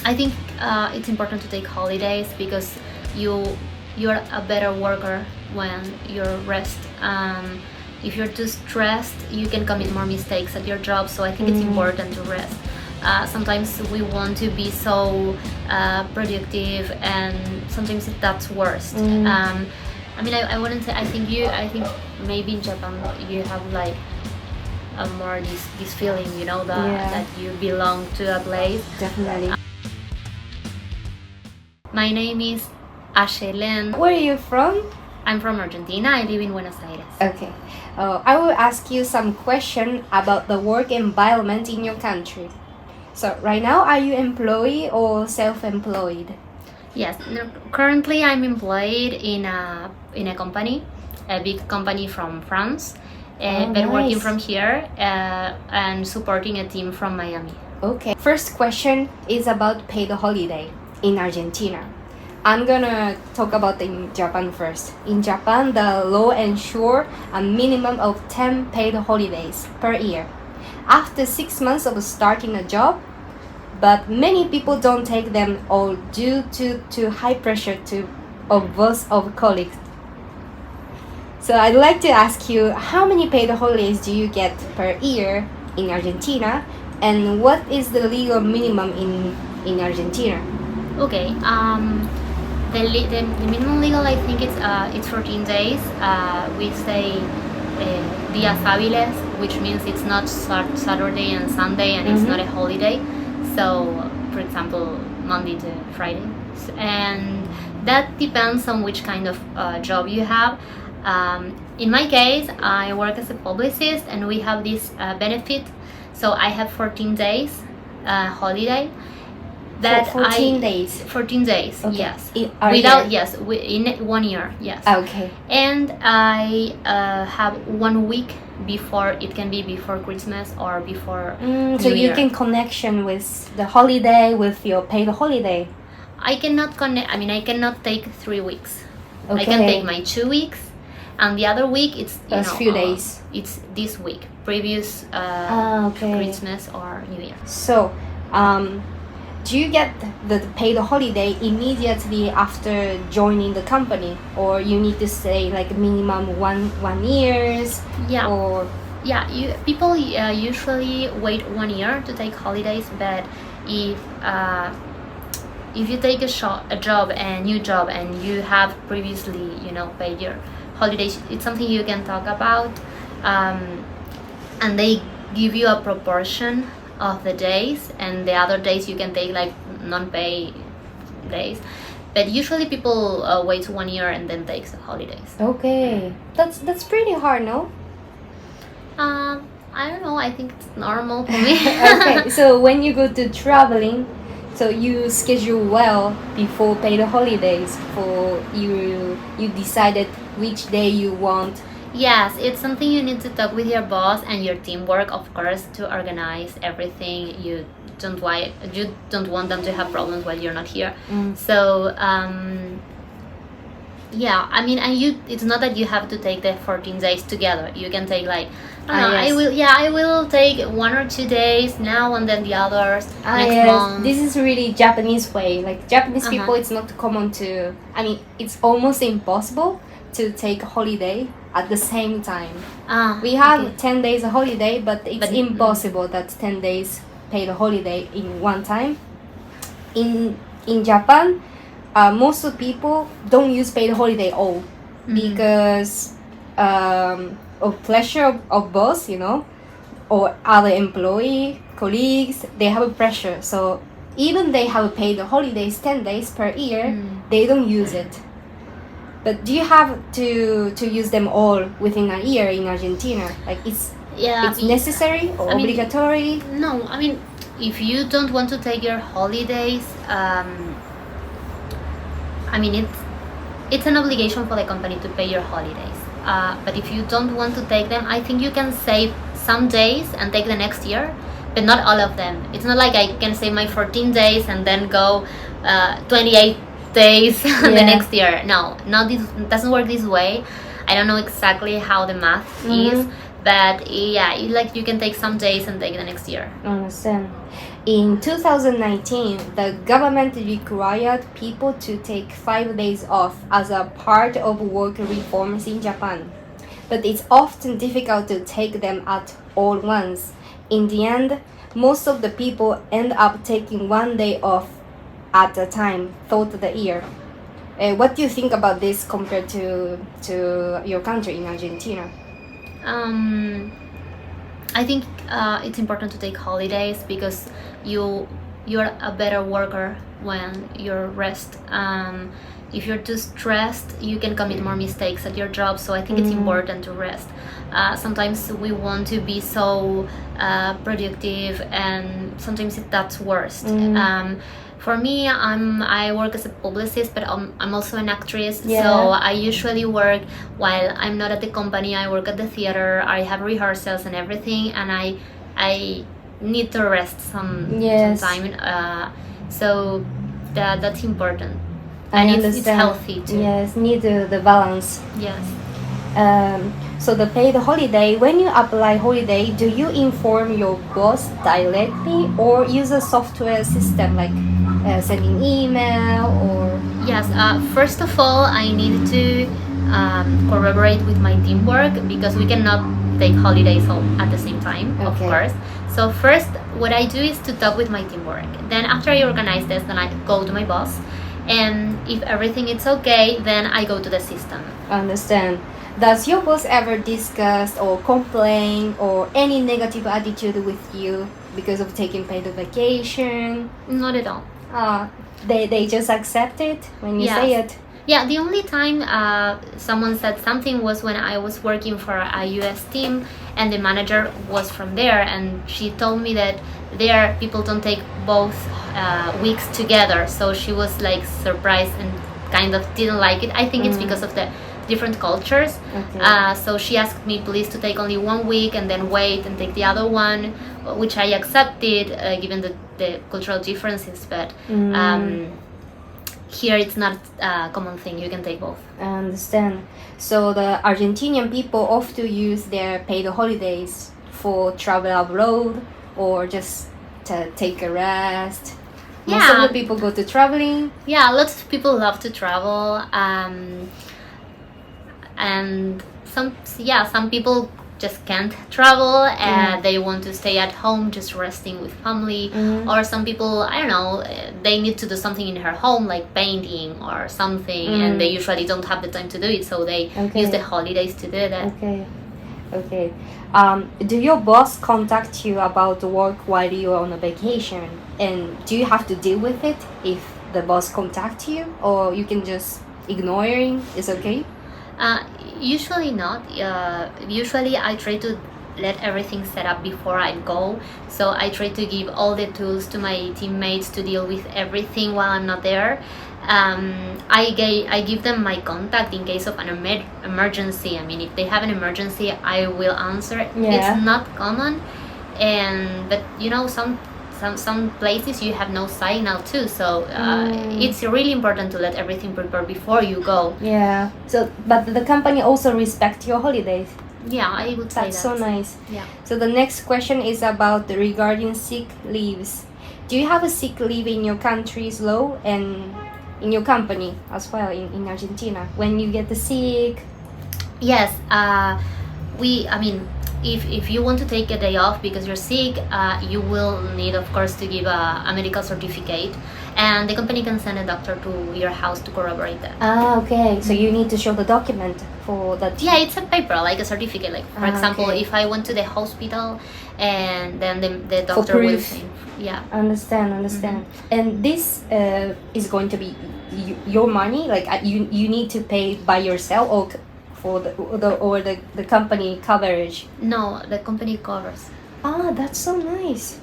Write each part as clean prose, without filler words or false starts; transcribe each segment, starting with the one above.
I think it's important to take holidays because you're a better worker when you're rest. If you're too stressed, you can commit more mistakes at your job. So I think it's important to rest. Sometimes we want to be so productive, and sometimes that's worse. I mean, I wouldn't say. I think maybe in Japan you have like a more this feeling, you know, that you belong to a place. Definitely. My name is Ashelen. Where are you from? I'm from Argentina. I live in Buenos Aires. Okay. I will ask you some question about the work environment in your country. So right now, are you employed or self-employed? Yes. Currently, I'm employed in a company, a big company from France, but working from here and supporting a team from Miami. Okay. First question is about paid holiday in Argentina. I'm gonna talk about in Japan first. In Japan, the law ensures a minimum of 10 paid holidays per year after 6 months of starting a job, but many people don't take them all due to high pressure of boss of colleagues. So I'd like to ask you, how many paid holidays do you get per year in Argentina, and what is the legal minimum in Argentina? Okay. The minimum legal, I think it's 14 days. We say días hábiles, which means it's not Saturday and Sunday, and it's not a holiday. So, for example, Monday to Friday. And that depends on which kind of job you have. In my case, I work as a publicist, and we have this benefit. So I have 14 days holiday. That 14 days. 14 days, okay. Yes. In 1 year, yes. Okay. And I have 1 week before. It can be before Christmas or before so New you Year. can connection with the holiday with your paid holiday. I cannot connect. I mean, I cannot take 3 weeks. Okay. I can take my 2 weeks, and the other week it's few days. It's this week, previous okay. Christmas or New Year. So, do you get the paid holiday immediately after joining the company, or you need to stay like minimum one years? Yeah. Or People usually wait 1 year to take holidays, but if you take a new job, and you have previously, paid your holidays, it's something you can talk about, and they give you a proportion of the days, and the other days you can take like non-pay days. But usually people wait 1 year and then takes the holidays. Okay, that's pretty hard, no? I don't know. I think it's normal for me. Okay, so when you go to traveling, so you schedule well before paid holidays. For you decided which day you want. Yes, it's something you need to talk with your boss and your teamwork, of course, to organize everything. You don't want them to have problems while you're not here. So it's not that you have to take the 14 days together. You can take like yes. I will take 1 or 2 days now, and then the others next month. This is really Japanese way. Like Japanese people, it's not common to. I mean, it's almost impossible to take holiday at the same time. We have 10 days of holiday, but it's impossible that 10 days paid holiday in one time. In Japan, most of people don't use paid holiday all because of pressure of boss, or other employee colleagues. They have a pressure, so even they have paid holidays 10 days per year, they don't use it. But do you have to use them all within a year in Argentina? Like it's necessary or obligatory? No, I mean, if you don't want to take your holidays, it's an obligation for the company to pay your holidays. But if you don't want to take them, I think you can save some days and take the next year, but not all of them. It's not like I can save my 14 days and then go 28 days the next year. No, it doesn't work this way. I don't know exactly how the math is, but you can take some days and take the next year. I understand. In 2019, the government required people to take 5 days off as a part of work reforms in Japan. But it's often difficult to take them at all once. In the end, most of the people end up taking 1 day off at a time throughout the year. What do you think about this compared to your country in Argentina? I think it's important to take holidays because you're a better worker when you rest. If you're too stressed, you can commit more mistakes at your job. So I think it's important to rest. Sometimes we want to be so productive, and sometimes that's worst. For me, I work as a publicist, but I'm also an actress. Yeah. So I usually work while I'm not at the company. I work at the theater. I have rehearsals and everything, and I need to rest some time. So that's important. And it's healthy too. Yes, need the balance. Yes. So the paid holiday, when you apply holiday, do you inform your boss directly or use a software system like sending email or? Yes. First of all, I need to collaborate with my teamwork because we cannot take holidays all at the same time, of course. So first, what I do is to talk with my teamwork. Then after I organize this, then I go to my boss. And if everything is okay, then I go to the system. Understand. Does your boss ever discuss or complain or any negative attitude with you because of taking paid vacation? Not at all. They just accept it when you say it? Yeah, the only time someone said something was when I was working for a US team and the manager was from there, and she told me that there people don't take both weeks together. So she was like surprised and kind of didn't like it. I think it's because of the different cultures. So she asked me please to take only 1 week and then wait and take the other one, which I accepted given the cultural differences. But here it's not a common thing. You can take both. I understand. So the Argentinian people often use their paid holidays for travel abroad or just to take a rest. Most of the people go to traveling. Yeah, lots of people love to travel. And some people just can't travel and they want to stay at home just resting with family. Or some people, I don't know, they need to do something in her home like painting or something, and they usually don't have the time to do it, so they use the holidays to do that. Okay. Do your boss contact you about work while you're on a vacation, and do you have to deal with it if the boss contacts you, or you can just ignoring? It's okay? Usually not. Usually I try to let everything set up before I go. So I try to give all the tools to my teammates to deal with everything while I'm not there. I give them my contact in case of an emergency. I mean, if they have an emergency, I will answer. It's not common, but you know, some places you have no signal too, so it's really important to let everything prepare before you go. Yeah. So, but the company also respect your holidays. Yeah, I would say that's so nice. Yeah. So the next question is about regarding sick leaves. Do you have a sick leave in your country's law and in your company as well in Argentina when you get sick? Yes. If you want to take a day off because you're sick, you will need, of course, to give a medical certificate, and the company can send a doctor to your house to corroborate that. Okay. So you need to show the document for that. Yeah, it's a paper, like a certificate. Like, for example, if I went to the hospital, and then the doctor will say, Understand. And this is going to be your money. Like you need to pay by yourself or for the company coverage? No, the company covers. That's so nice.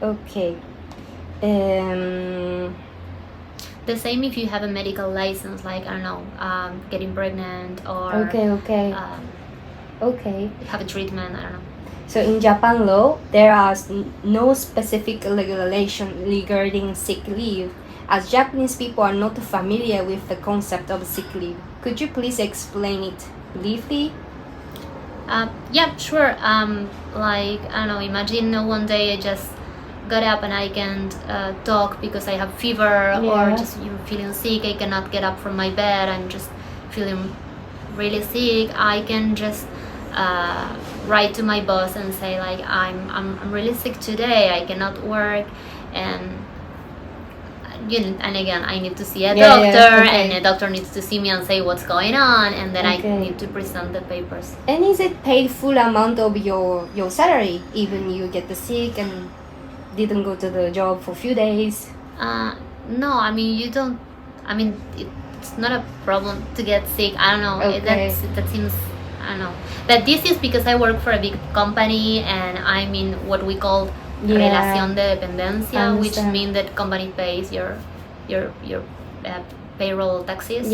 Okay. The same if you have a medical license, like, I don't know, getting pregnant or have a treatment, I don't know. So in Japan law, there are no specific regulation regarding sick leave, as Japanese people are not familiar with the concept of sick leave. Could you please explain it briefly? Yeah, sure. Like, I don't know, imagine one day I just got up and I can't talk because I have fever or just feeling sick, I cannot get up from my bed, I'm just feeling really sick, I can just write to my boss and say like I'm really sick today, I cannot work, and and again I need to see a doctor, and the doctor needs to see me and say what's going on, and then I need to present the papers. And is it paid full amount of your salary even you get the sick and didn't go to the job for a few days? No, I mean you don't, I mean it's not a problem to get sick, I don't know, that seems, I don't know, but this is because I work for a big company and I'm in what we call relación de dependencia, which means that company pays your payroll taxes.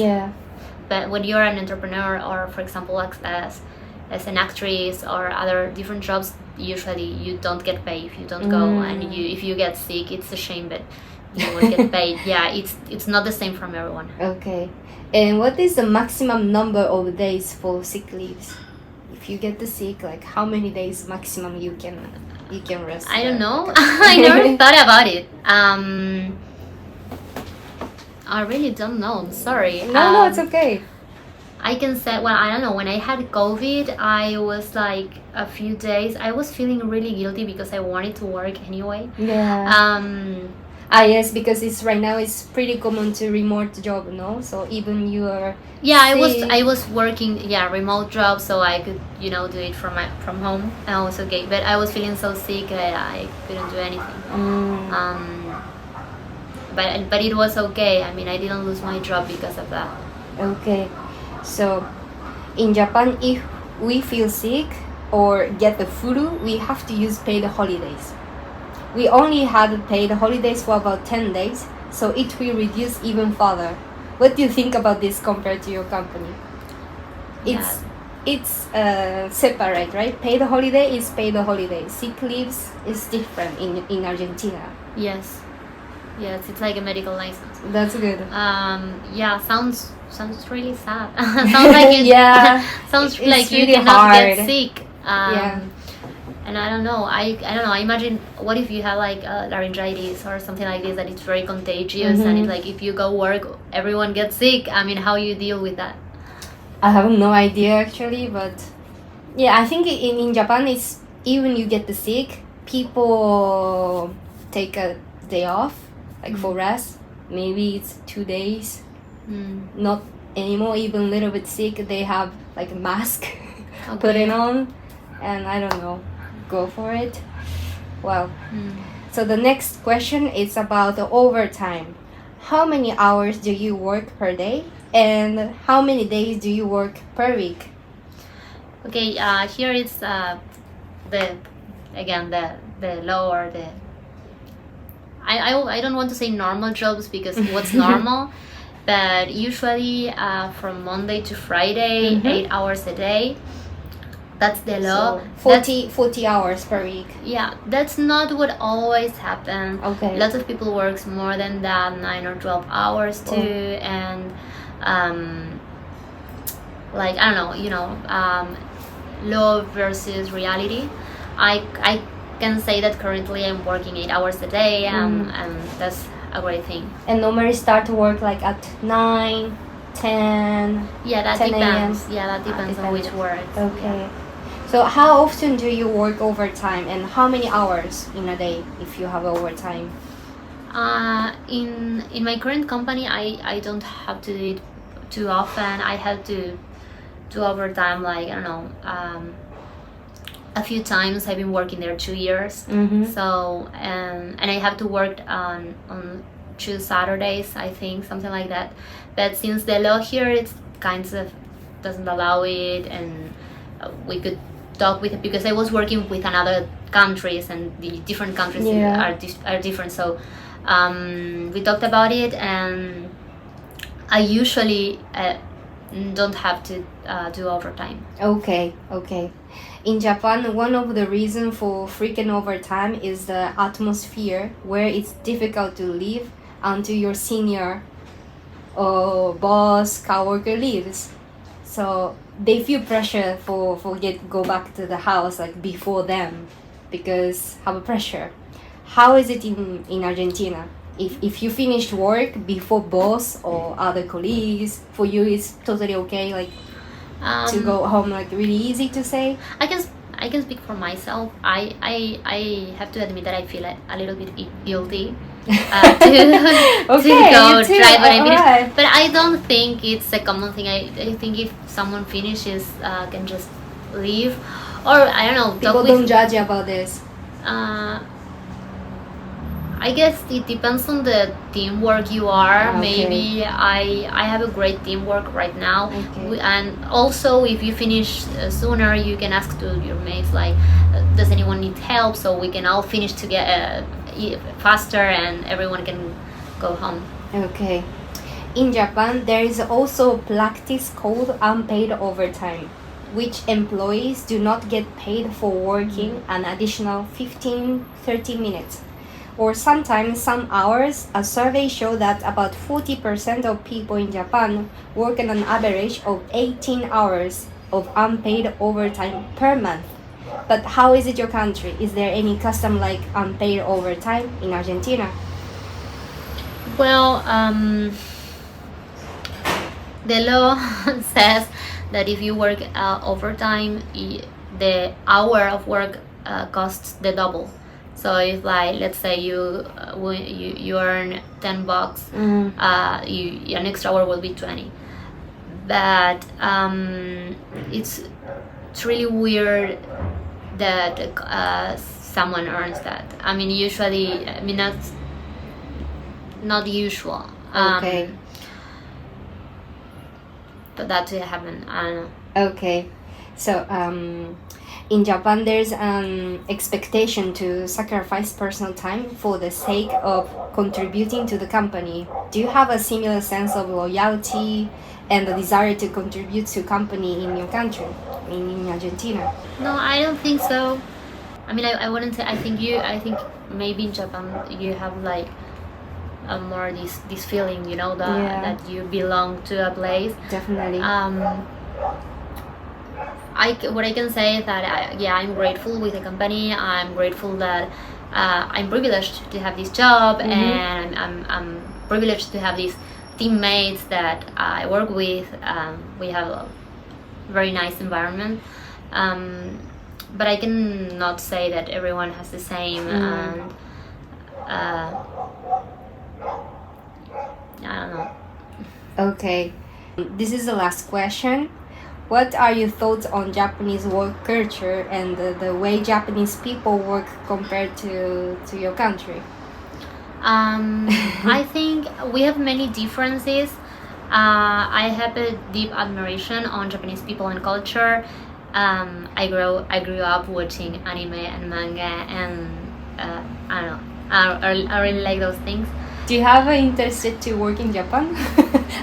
But when you're an entrepreneur, or for example as an actress or other different jobs, usually you don't get paid if you don't go, and if you get sick, it's a shame, but you will get paid. It's not the same from everyone. Okay. And what is the maximum number of days for sick leaves? If you get the sick, like how many days maximum you can rest? I don't know. I never thought about it. I really don't know. I'm sorry. No, it's okay. I can say, well, I don't know. When I had COVID, I was like a few days. I was feeling really guilty because I wanted to work anyway. Yes, because it's right now it's pretty common to remote job, no? So even you are I was working remote job, so I could do it from home, and I was okay. But I was feeling so sick that I couldn't do anything. But it was okay. I mean, I didn't lose my job because of that. Okay, so in Japan, if we feel sick or get the flu, we have to use paid holidays. We only had paid holidays for about 10 days, so it will reduce even further. What do you think about this compared to your company? It's separate, right? Paid holiday is paid holiday. Sick leaves is different in Argentina. Yes, it's like a medical license. That's good. Sounds really sad. Sounds like sounds like you really cannot hard. get sick. And I don't know. I don't know. I imagine, what if you have like laryngitis or something like this, that it's very contagious, and it's like if you go work, everyone gets sick. I mean, how you deal with that? I have no idea actually, but I think in Japan, it's even you get the sick, people take a day off, like for rest. Maybe it's 2 days. Not anymore. Even a little bit sick, they have like a mask putting on, and I don't know. Go for it. Well, so the next question is about the overtime. How many hours do you work per day, and how many days do you work per week? Okay, here it's the lower the. I don't want to say normal jobs, because what's normal, but usually from Monday to Friday, 8 hours a day. That's the law. So 40 hours per week. Yeah, that's not what always happens. Okay. Lots of people works more than that, 9 or 12 hours too, and like I don't know, law versus reality. I can say that currently I'm working 8 hours a day, and that's a great thing. And normally start to work like at 9, 10. That 10 depends. That depends on which work. Okay. So how often do you work overtime, and how many hours in a day if you have overtime? In my current company, I don't have to do it too often. I have to do overtime, like I don't know, a few times. I've been working there 2 years, so and I have to work on 2 Saturdays, I think, something like that. But since the law here, it's kind of doesn't allow it, and we could talk with it, because I was working with another countries, and the different countries are different. So we talked about it, and I usually don't have to do overtime. Okay. In Japan, one of the reasons for freaking overtime is the atmosphere, where it's difficult to leave until your senior or boss, coworker leaves. So they feel pressure for go back to the house like before them, because have a pressure. How is it in Argentina? If you finished work before boss or other colleagues, for you it's totally okay, like to go home, like really easy to say? I can speak for myself. I have to admit that I feel a little bit guilty to go drive when I finish. Right. But I don't think it's a common thing. I think if someone finishes, can just leave, or I don't know. People don't judge about this. I guess it depends on the teamwork you are. Okay. Maybe I have a great teamwork right now. Okay. And also if you finish sooner, you can ask to your mates like, does anyone need help, so we can all finish together faster and everyone can go home. Okay. In Japan, there is also a practice called unpaid overtime, which employees do not get paid for working an additional 15-30 minutes. Or sometimes some hours. A survey showed that about 40% of people in Japan work on an average of 18 hours of unpaid overtime per month. But how is it your country? Is there any custom like unpaid overtime in Argentina? Well, the law says that if you work overtime, the hour of work costs the double. So if, like, let's say you earn $10, an extra hour will be 20. But it's really weird that someone earns that. I mean, usually, that's not usual. Okay. But that will happen. I don't know. Okay. So in Japan, there's an expectation to sacrifice personal time for the sake of contributing to the company. Do you have a similar sense of loyalty and the desire to contribute to company in your country, in Argentina? No, I don't think so. I mean, I wouldn't say. I think maybe in Japan you have like more this feeling, that you belong to a place. Definitely. What I can say is that I'm grateful with the company. I'm grateful that I'm privileged to have this job, and I'm privileged to have these teammates that I work with. We have a very nice environment, but I cannot say that everyone has the same. And I don't know. Okay, this is the last question. What are your thoughts on Japanese work culture and the way Japanese people work compared to your country? I think we have many differences. I have a deep admiration on Japanese people and culture. I grew up watching anime and manga, and I don't know. I really like those things. Do you have interested to work in Japan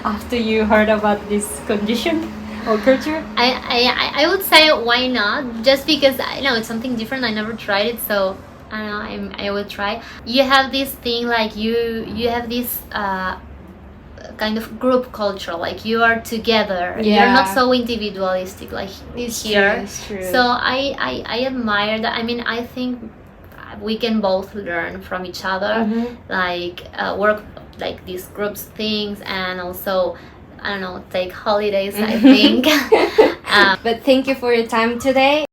after you heard about this condition or culture? I would say why not? Just because I know it's something different. I never tried it, so I don't know. I will try. You have this thing like you have this kind of group culture, like you are together. Yeah. You're not so individualistic like It's here. True, it's true. So I admire that. I mean, I think we can both learn from each other, like work like these groups things, and also I don't know, take holidays. I think. But thank you for your time today.